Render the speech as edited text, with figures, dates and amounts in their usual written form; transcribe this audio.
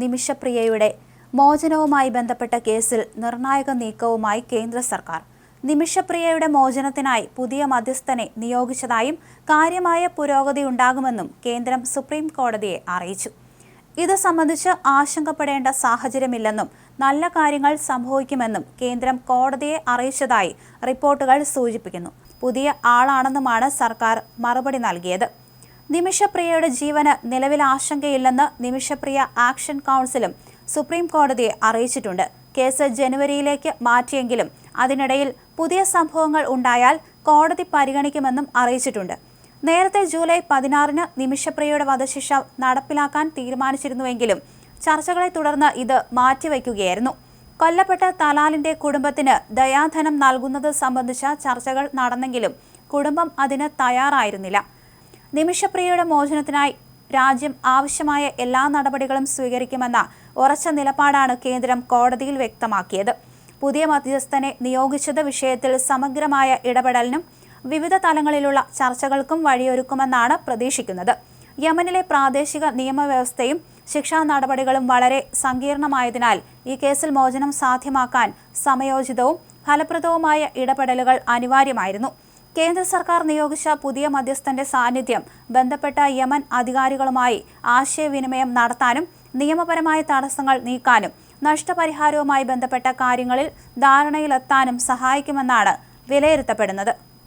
നിമിഷപ്രിയയുടെ മോചനവുമായി ബന്ധപ്പെട്ട കേസിൽ നിർണായക നീക്കവുമായി കേന്ദ്ര സർക്കാർ. നിമിഷപ്രിയയുടെ മോചനത്തിനായി പുതിയ മധ്യസ്ഥനെ നിയോഗിച്ചതായും കാര്യമായ പുരോഗതിയുണ്ടാകുമെന്നും കേന്ദ്രം സുപ്രീം കോടതിയെ അറിയിച്ചു. ഇത് സംബന്ധിച്ച് ആശങ്കപ്പെടേണ്ട സാഹചര്യമില്ലെന്നും നല്ല കാര്യങ്ങൾ സംഭവിക്കുമെന്നും കേന്ദ്രം കോടതിയെ അറിയിച്ചതായി റിപ്പോർട്ടുകൾ സൂചിപ്പിക്കുന്നു. പുതിയ ആളാണെന്നുമാണ് സർക്കാർ മറുപടി നൽകിയത്. നിമിഷപ്രിയയുടെ ജീവന് നിലവിൽ ആശങ്കയില്ലെന്ന് നിമിഷപ്രിയ ആക്ഷൻ കൗൺസിലും സുപ്രീം കോടതിയെ അറിയിച്ചിട്ടുണ്ട്. കേസ് ജനുവരിയിലേക്ക് മാറ്റിയെങ്കിലും അതിനിടയിൽ പുതിയ സംഭവങ്ങൾ ഉണ്ടായാൽ കോടതി പരിഗണിക്കുമെന്നും അറിയിച്ചിട്ടുണ്ട്. നേരത്തെ ജൂലൈ 16-ന് നിമിഷപ്രിയയുടെ വധശിക്ഷ നടപ്പിലാക്കാൻ തീരുമാനിച്ചിരുന്നുവെങ്കിലും ചർച്ചകളെ തുടർന്ന് ഇത് മാറ്റിവെക്കുകയായിരുന്നു. കൊല്ലപ്പെട്ട തലാലിന്റെ കുടുംബത്തിന് ദയാധനം നൽകുന്നത് സംബന്ധിച്ച ചർച്ചകൾ നടന്നെങ്കിലും കുടുംബം അതിന് തയ്യാറായിരുന്നില്ല. നിമിഷപ്രിയയുടെ മോചനത്തിനായി രാജ്യം ആവശ്യമായ എല്ലാ നടപടികളും സ്വീകരിക്കുമെന്ന ഉറച്ച നിലപാടാണ് കേന്ദ്രം കോടതിയിൽ വ്യക്തമാക്കിയത്. പുതിയ മധ്യസ്ഥനെ നിയോഗിച്ചത് വിഷയത്തിൽ സമഗ്രമായ ഇടപെടലിനും വിവിധ തലങ്ങളിലുള്ള ചർച്ചകൾക്കും വഴിയൊരുക്കുമെന്നാണ് പ്രതീക്ഷിക്കുന്നത്. യമനിലെ പ്രാദേശിക നിയമവ്യവസ്ഥയും ശിക്ഷാ നടപടികളും വളരെ സങ്കീർണമായതിനാൽ ഈ കേസിൽ മോചനം സാധ്യമാക്കാൻ സമയോചിതവും ഫലപ്രദവുമായ ഇടപെടലുകൾ അനിവാര്യമായിരുന്നു. കേന്ദ്ര സർക്കാർ നിയോഗിച്ച പുതിയ മധ്യസ്ഥന്റെ സാന്നിധ്യം ബന്ധപ്പെട്ട യമൻ അധികാരികളുമായി ആശയവിനിമയം നടത്താനും നിയമപരമായ തടസ്സങ്ങൾ നീക്കാനും നഷ്ടപരിഹാരവുമായി ബന്ധപ്പെട്ട കാര്യങ്ങളിൽ ധാരണയിലെത്താനും സഹായിക്കുമെന്നാണ് വിലയിരുത്തപ്പെടുന്നത്.